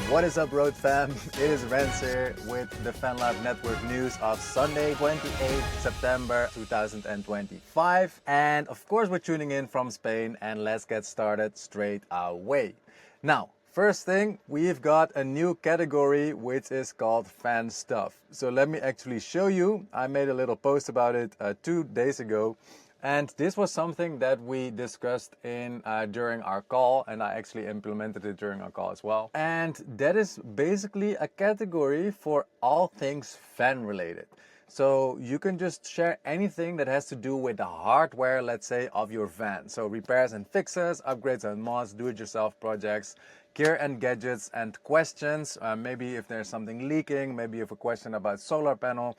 What is up, Road fam? It is Rens here with the Vanlife Network news of Sunday, 28th September 2025. And of course, we're tuning in from Spain, and let's get started straight away. Now, first thing, we've got a new category which is called fan stuff. So let me actually show you. I made a little post about it 2 days ago. And this was something that we discussed in during our call, and I actually implemented it during our call as well. And that is basically a category for all things fan related. So you can just share anything that has to do with the hardware, let's say, of your van. So repairs and fixes, upgrades and mods, do-it-yourself projects, gear and gadgets and questions. Maybe if there's something leaking, maybe you have a question about solar panel,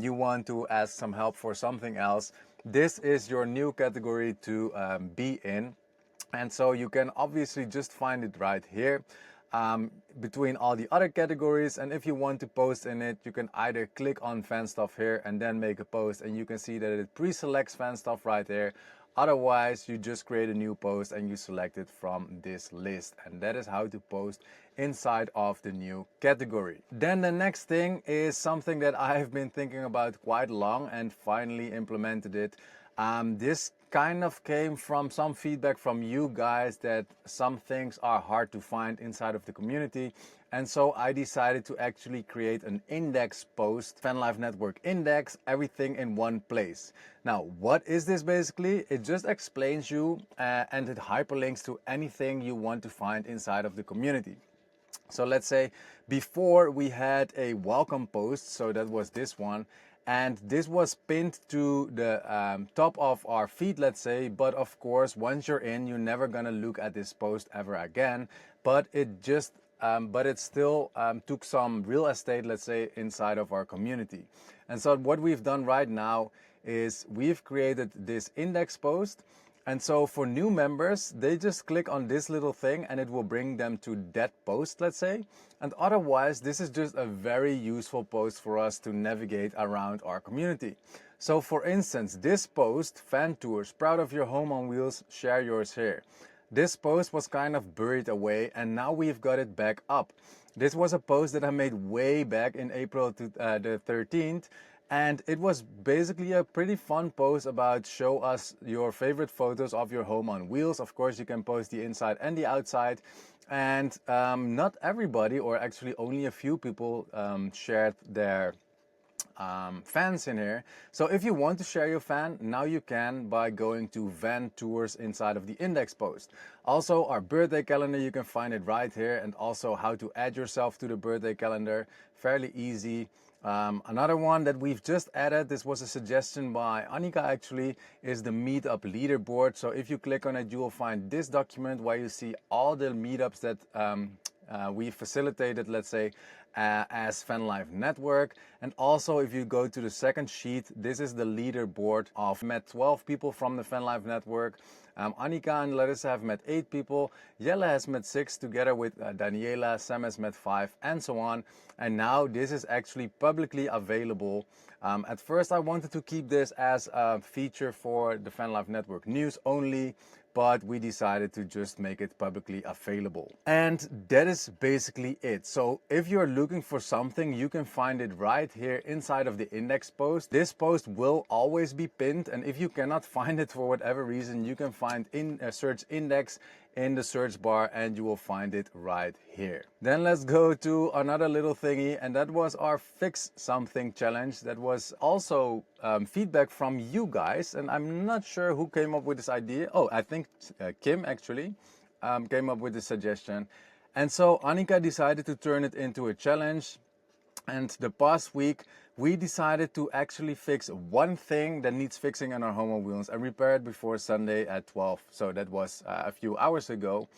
you want to ask some help for something else. This is your new category to be in. And so you can obviously just find it right here between all the other categories. And if you want to post in it, you can either click on fan stuff here and then make a post, and you can see that it pre-selects fan stuff right there. Otherwise, you just create a new post and you select it from this list, and that is how to post inside of the new category. Then the next thing is something that I've been thinking about quite long and finally implemented it. This kind of came from some feedback from you guys that some things are hard to find inside of the community. And so I decided to actually create an index post, Vanlife Network Index, everything in one place. Now, what is this basically? It just explains you and it hyperlinks to anything you want to find inside of the community. So let's say before we had a welcome post, so that was this one. And this was pinned to the top of our feed, let's say. But of course, once you're in, you're never gonna look at this post ever again. But it just, it still took some real estate, let's say, inside of our community. And so what we've done right now is we've created this index post. And so for new members, they just click on this little thing and it will bring them to that post, let's say. And otherwise, this is just a very useful post for us to navigate around our community. So for instance, this post, fan tours, proud of your home on wheels, share yours here. This post was kind of buried away and now we've got it back up. This was a post that I made way back in April the 13th. And it was basically a pretty fun post about show us your favorite photos of your home on wheels. Of course, you can post the inside and the outside. And not everybody, or actually only a few people shared their fans in here. So if you want to share your fan, now you can by going to van tours inside of the index post. Also, our birthday calendar, you can find it right here, and also how to add yourself to the birthday calendar, fairly easy. Another one that we've just added, this was a suggestion by Annika actually, is the meetup leaderboard. So if you click on it, you will find this document where you see all the meetups that we facilitated, let's say, as Vanlife Network. And also if you go to the second sheet, this is the leaderboard of met 12 people from the Vanlife Network. Annika and Larissa have met 8 people. Jelle has met 6 together with Daniela. Sam has met 5 and so on. And now this is actually publicly available. At first I wanted to keep this as a feature for the Vanlife Network news only, but we decided to just make it publicly available. And that is basically it. So if you're looking for something, you can find it right here inside of the index post. This post will always be pinned, and if you cannot find it for whatever reason, you can find in a search index in the search bar and you will find it right here. Then let's go to another little thingy, and that was our Fix Something challenge. That was also feedback from you guys, and I'm not sure who came up with this idea. Oh, I think Kim actually came up with the suggestion. And so Annika decided to turn it into a challenge. And the past week, we decided to actually fix one thing that needs fixing on our home on wheels and repair it before Sunday at 12. So that was a few hours ago.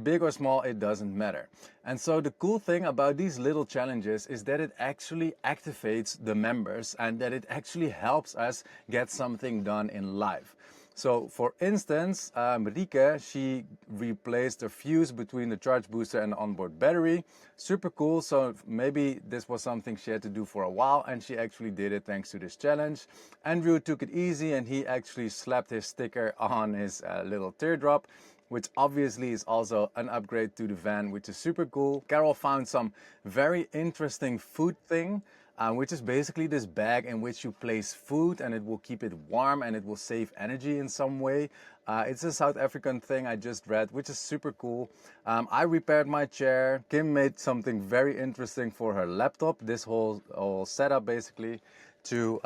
Big or small, it doesn't matter. And so the cool thing about these little challenges is that it actually activates the members and that it actually helps us get something done in life. So for instance, Rike, she replaced a fuse between the charge booster and the onboard battery. Super cool. So maybe this was something she had to do for a while, and she actually did it thanks to this challenge. Andrew took it easy and he actually slapped his sticker on his little teardrop. which obviously is also an upgrade to the van, which is super cool. Carol found some very interesting food thing, which is basically this bag in which you place food and it will keep it warm and it will save energy in some way. It's a South African thing I just read, which is super cool. I repaired my chair. Kim made something very interesting for her laptop. This whole setup basically to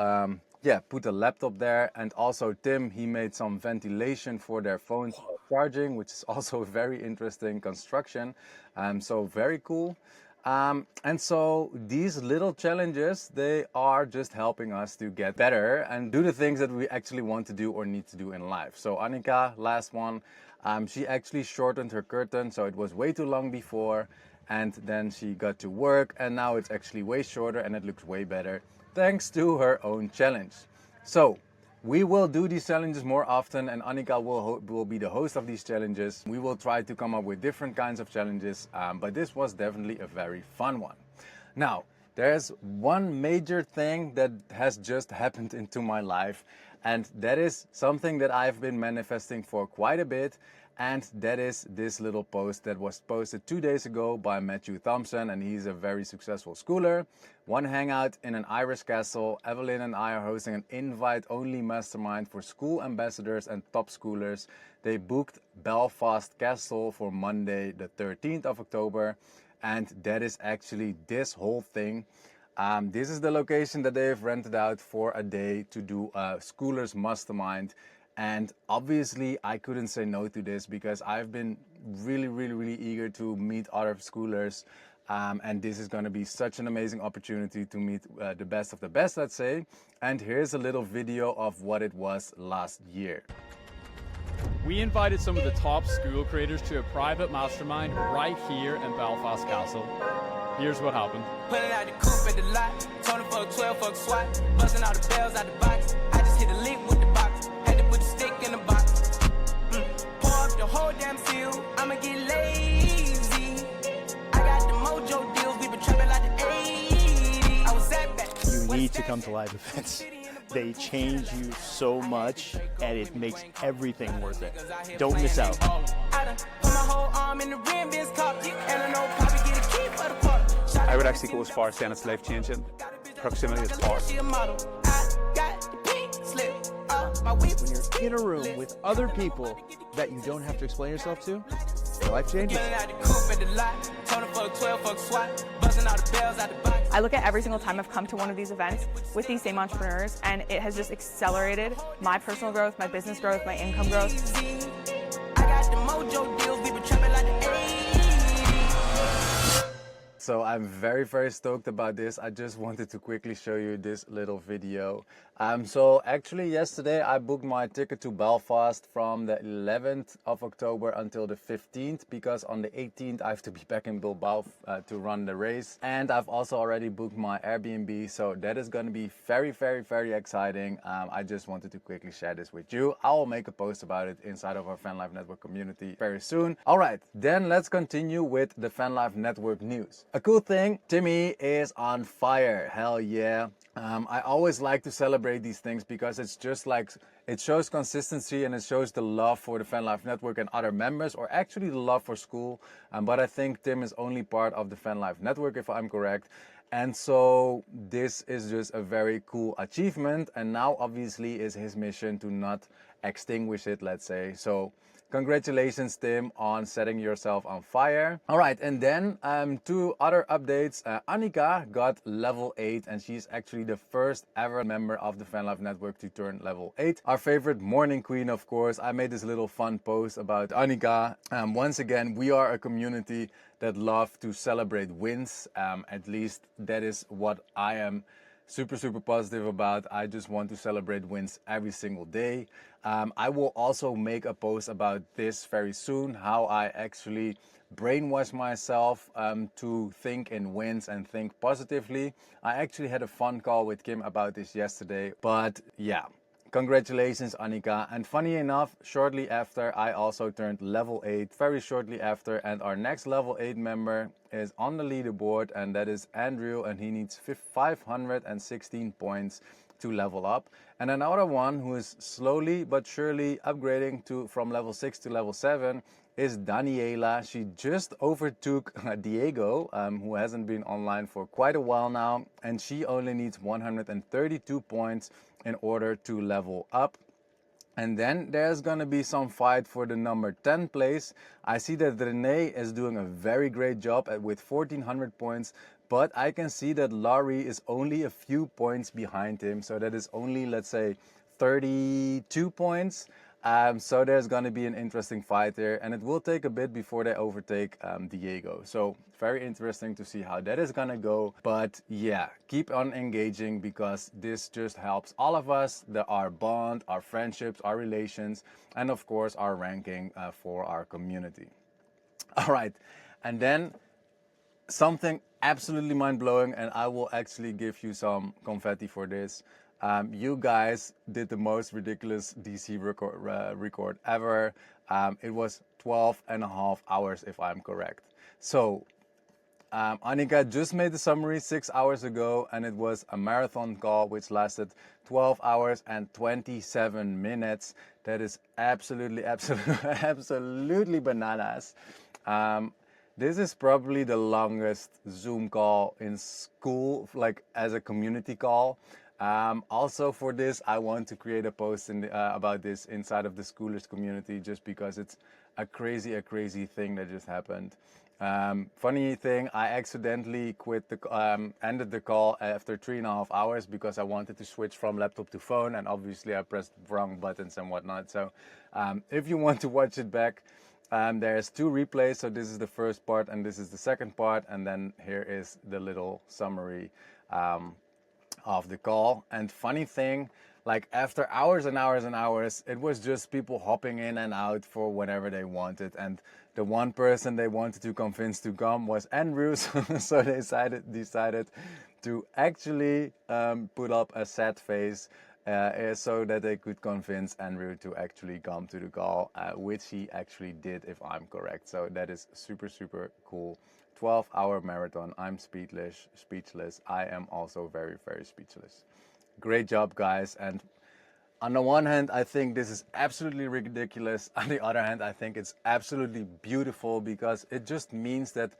put a laptop there. And also Tim, he made some ventilation for their phones charging, which is also a very interesting construction. So very cool. And so these little challenges, they are just helping us to get better and do the things that we actually want to do or need to do in life. So Annika, last one, she actually shortened her curtain, so it was way too long before, and then she got to work and now it's actually way shorter and it looks way better thanks to her own challenge. So we will do these challenges more often, and Annika will be the host of these challenges. We will try to come up with different kinds of challenges, but this was definitely a very fun one. Now, there's one major thing that has just happened into my life, and that is something that I've been manifesting for quite a bit, and that is this little post that was posted 2 days ago by Matthew Thompson, and he's a very successful schooler. One hangout in an Irish castle. Evelyn and I are hosting an invite-only mastermind for school ambassadors and top schoolers. They booked Belfast Castle for Monday, the 13th of October, and that is actually this whole thing. This is the location that they've rented out for a day to do a schoolers mastermind. And obviously I couldn't say no to this because I've been really eager to meet other schoolers. And this is going to be such an amazing opportunity to meet the best of the best, let's say. And here's a little video of what it was last year. We invited some of the top school creators to a private mastermind right here in Belfast Castle. Here's what happened. Pulling out the coupe at the lot, Tony for a 12 fuck swat, busting all the bells out the box. I just hit a lick with the box, had to put the stick in the box. Pour up the whole damn seal, I'ma get lazy. I got the mojo deals, we been trapping like the 80s. I was that bad. You need to come to live events. They change you so much, and it makes everything worth it. Don't miss out. I would actually go as far as saying it's life-changing. Proximity is power. When you're in a room with other people that you don't have to explain yourself to, your life changes. I look at every single time I've come to one of these events with these same entrepreneurs, and it has just accelerated my personal growth, my business growth, my income growth. So I'm very stoked about this. I just wanted to quickly show you this little video. So actually yesterday I booked my ticket to Belfast from the 11th of October until the 15th, because on the 18th I have to be back in Bilbao to run the race. And I've also already booked my Airbnb, so that is going to be very exciting. I just wanted to quickly share this with you. I will make a post about it inside of our Vanlife Network community very soon. Alright, then let's continue with the Vanlife Network news. A cool thing, Timmy is on fire. Hell yeah. I always like to celebrate these things because it's just like, it shows consistency and it shows the love for the Vanlife Network and other members, or actually the love for school. But I think Tim is only part of the Vanlife Network, if I'm correct. And so this is just a very cool achievement. And now obviously is his mission to not extinguish it, let's say. So congratulations, Tim, on setting yourself on fire. All right, and then two other updates. Annika got level 8, and she's actually the first ever member of the Vanlife Network to turn level 8. Our favorite morning queen, of course. I made this little fun post about Annika. Once again, we are a community that love to celebrate wins. At least that is what I am super positive about. I just want to celebrate wins every single day. I will also make a post about this very soon, how I actually brainwash myself to think in wins and think positively. I actually had a fun call with Kim about this yesterday, but yeah. Congratulations, Annika. And funny enough, shortly after, I also turned level 8, very shortly after, and our next level 8 member is on the leaderboard, and that is Andrew, and he needs 516 points. to level up. And another one who is slowly but surely upgrading from level 6 to level 7 is Daniela. She just overtook Diego, who hasn't been online for quite a while now, and she only needs 132 points in order to level up. And then there's gonna be some fight for the number 10 place. I see that Rene is doing a very great job with 1400 points, but I can see that Laurie is only a few points behind him. So that is only, let's say, 32 points. So there's going to be an interesting fight there, and it will take a bit before they overtake Diego. So very interesting to see how that is going to go. But yeah, keep on engaging, because this just helps all of us, our bond, our friendships, our relations, and of course our ranking for our community. All right, and then something absolutely mind-blowing, and I will actually give you some confetti for this. You guys did the most ridiculous DC record ever. It was 12 and a half hours, if I'm correct. So Annika just made the summary 6 hours ago, and it was a marathon call which lasted 12 hours and 27 minutes. That is absolutely bananas. This is probably the longest Zoom call in school, like as a community call. Also for this, I want to create a post about this inside of the Schoolers community, just because it's a crazy thing that just happened. Funny thing, I accidentally ended the call after 3.5 hours because I wanted to switch from laptop to phone, and obviously I pressed wrong buttons and whatnot. So if you want to watch it back, there's 2 replays. So this is the first part and this is the second part, and then here is the little summary of the call. And funny thing, like after hours and hours and hours, it was just people hopping in and out for whenever they wanted. And the one person they wanted to convince to come was Andrew, so they decided to actually put up a sad face so that they could convince Andrew to actually come to the call, which he actually did, if I'm correct. So that is super cool. 12-hour marathon. I'm speechless. I am also very speechless. Great job, guys. And on the one hand, I think this is absolutely ridiculous. On the other hand, I think it's absolutely beautiful, because it just means that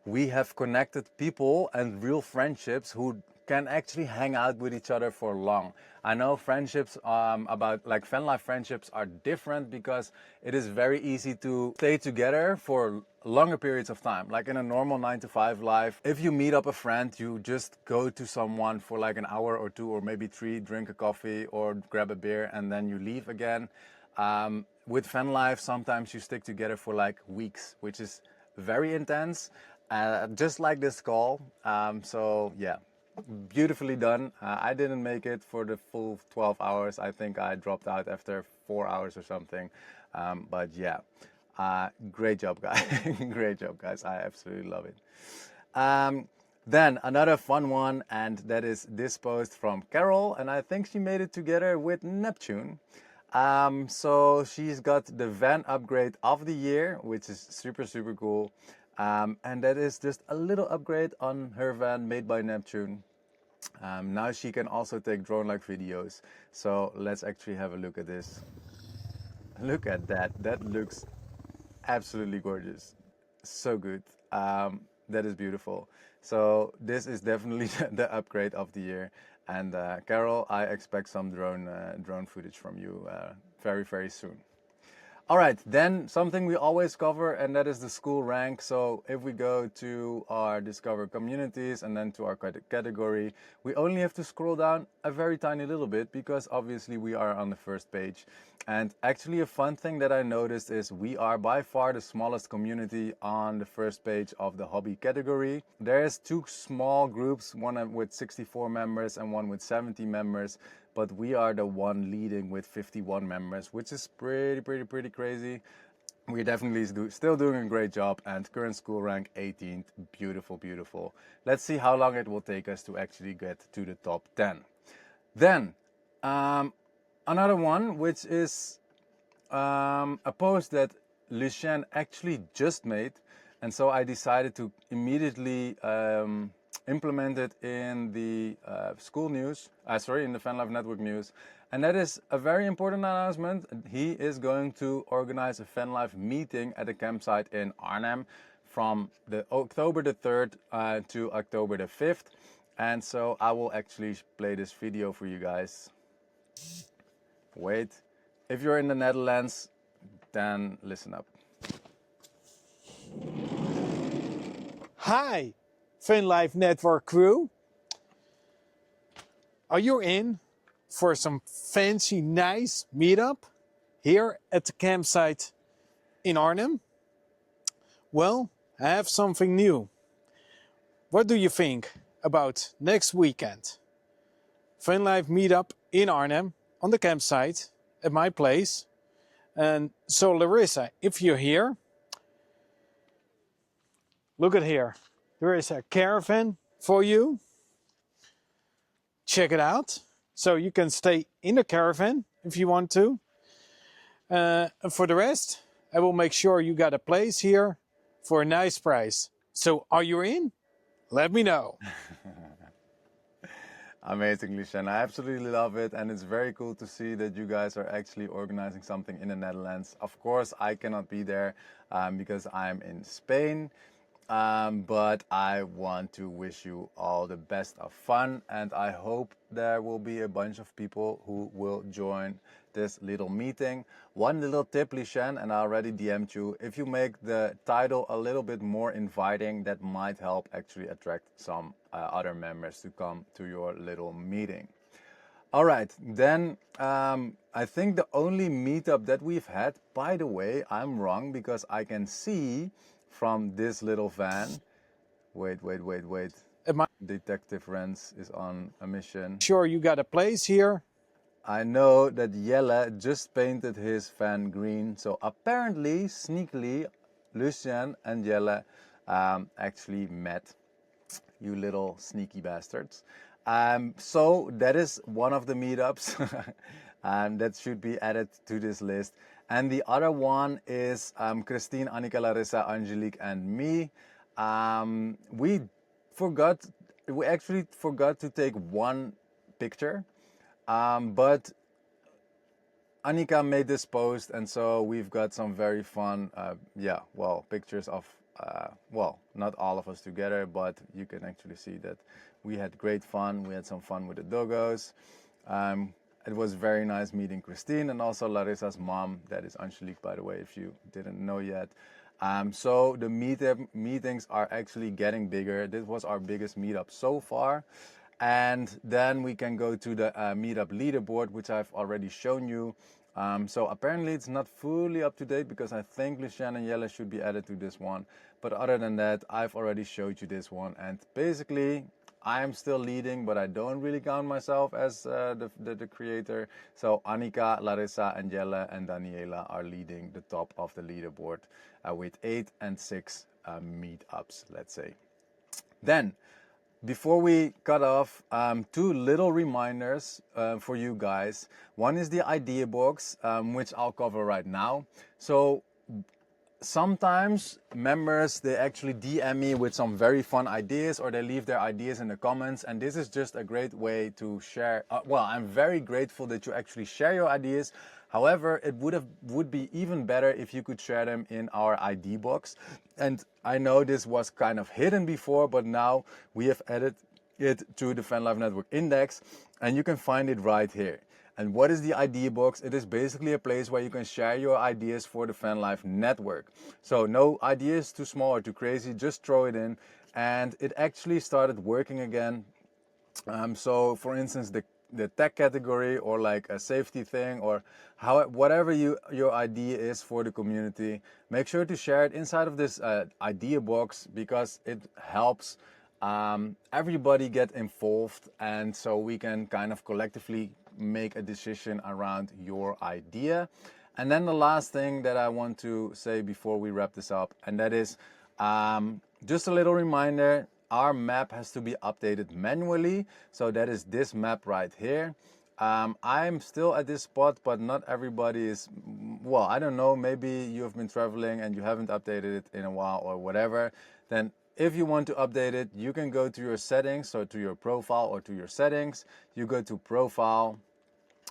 we have connected people and real friendships who can actually hang out with each other for long. I know friendships about like Vanlife friendships are different, because it is very easy to stay together for longer periods of time. Like in a normal 9-to-5 life, if you meet up a friend, you just go to someone for like an hour or 2 or maybe 3, drink a coffee or grab a beer, and then you leave again. With Vanlife, sometimes you stick together for like weeks, which is very intense, just like this call. So yeah, beautifully done. I didn't make it for the full 12 hours. I think I dropped out after 4 hours or something. But yeah, great job, guys. Great job, guys. I absolutely love it. Then another fun one, and that is this post from Carol, and I think she made it together with Neptune. So she's got the van upgrade of the year, which is super cool. And that is just a little upgrade on her van made by Neptune. Now she can also take drone-like videos. So let's actually have a look at this. Look at that. That looks absolutely gorgeous. So good. That is beautiful. So this is definitely the upgrade of the year. And Carol, I expect some drone footage from you very soon. All right, then something we always cover, and that is the school rank. So if we go to our Discover Communities and then to our category, we only have to scroll down a very tiny little bit, because obviously we are on the first page. And actually a fun thing that I noticed is we are by far the smallest community on the first page of the hobby category. There's 2 small groups, one with 64 members and one with 70 members. But we are the one leading with 51 members, which is pretty crazy. We're definitely still doing a great job, and current school rank 18th. Beautiful. Let's see how long it will take us to actually get to the top 10. Then another one, which is a post that Lucien actually just made, and so I decided to immediately implemented in the school news, in the Vanlife Network news. And that is a very important announcement. He is going to organize a Vanlife meeting at a campsite in Arnhem from the October the 3rd to October the 5th. And so I will actually play this video for you guys. Wait, if you're in the Netherlands, then listen up. Hi, Vanlife Network crew. Are you in for some fancy, nice meetup here at the campsite in Arnhem? Well, I have something new. What do you think about next weekend? Vanlife meetup in Arnhem on the campsite at my place. And so Larissa, if you're here, look at here. There is a caravan for you. Check it out. So you can stay in the caravan if you want to. And for the rest, I will make sure you got a place here for a nice price. So are you in? Let me know. Amazing, Lucien. I absolutely love it, and it's very cool to see that you guys are actually organizing something in the Netherlands. Of course, I cannot be there because I'm in Spain, but I want to wish you all the best of fun, and I hope there will be a bunch of people who will join this little meeting. One little tip, Lucien, and I already DM'd you, if you make the title a little bit more inviting, that might help actually attract some other members to come to your little meeting. All right, then I think the only meetup that we've had, by the way, I'm wrong because I can see from this little van. Wait. Detective Rens is on a mission. Sure, you got a place here. I know that Jelle just painted his van green, so apparently, sneakily, Lucien and Jelle actually met. You little sneaky bastards. So that is one of the meetups that should be added to this list. And the other one is Christine, Annika, Larissa, Angelique, and me. We actually forgot to take one picture. But Annika made this post, and so we've got some very fun, pictures of, not all of us together, but you can actually see that we had great fun. We had some fun with the doggos. It was very nice meeting Christine and also Larissa's mom. That is Angelique, by the way, if you didn't know yet. So the meetings are actually getting bigger. This was our biggest meetup so far. And then we can go to the meetup leaderboard, which I've already shown you. So apparently it's not fully up to date because I think Lucien and Jelle should be added to this one. But other than that, I've already showed you this one. And basically, I am still leading, but I don't really count myself as the creator. So Annika, Larissa, and Jelle and Daniela are leading the top of the leaderboard with 8 and 6 meetups, let's say. Then, before we cut off, 2 little reminders for you guys. One is the idea box, which I'll cover right now. So sometimes members, they actually DM me with some very fun ideas, or they leave their ideas in the comments, and this is just a great way to share. I'm very grateful that you actually share your ideas. However, it would be even better if you could share them in our ID box. And I know this was kind of hidden before, but now we have added it to the Vanlife Network index, and you can find it right here. And what is the idea box? It is basically a place where you can share your ideas for the Vanlife Network. So no ideas too small or too crazy, just throw it in. And it actually started working again. So for instance, the tech category, or like a safety thing, or whatever your idea is for the community, make sure to share it inside of this idea box, because it helps everybody get involved, and so we can kind of collectively make a decision around your idea. And then the last thing that I want to say before we wrap this up, and that is just a little reminder. Our map has to be updated manually, so that is this map right here. I'm still at this spot, but not everybody is, I don't know, maybe you have been traveling and you haven't updated it in a while or whatever. Then If you want to update it, you can go to your settings, so to your profile or to your settings. You go to profile,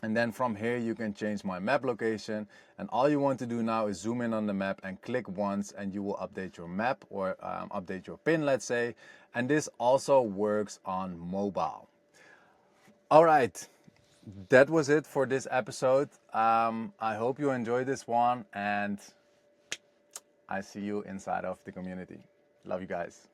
and then from here you can change my map location, and all you want to do now is zoom in on the map and click once, and you will update your map or update your pin, let's say. And this also works on mobile. All right, that was it for this episode. I hope you enjoyed this one, and I see you inside of the community. Love you guys.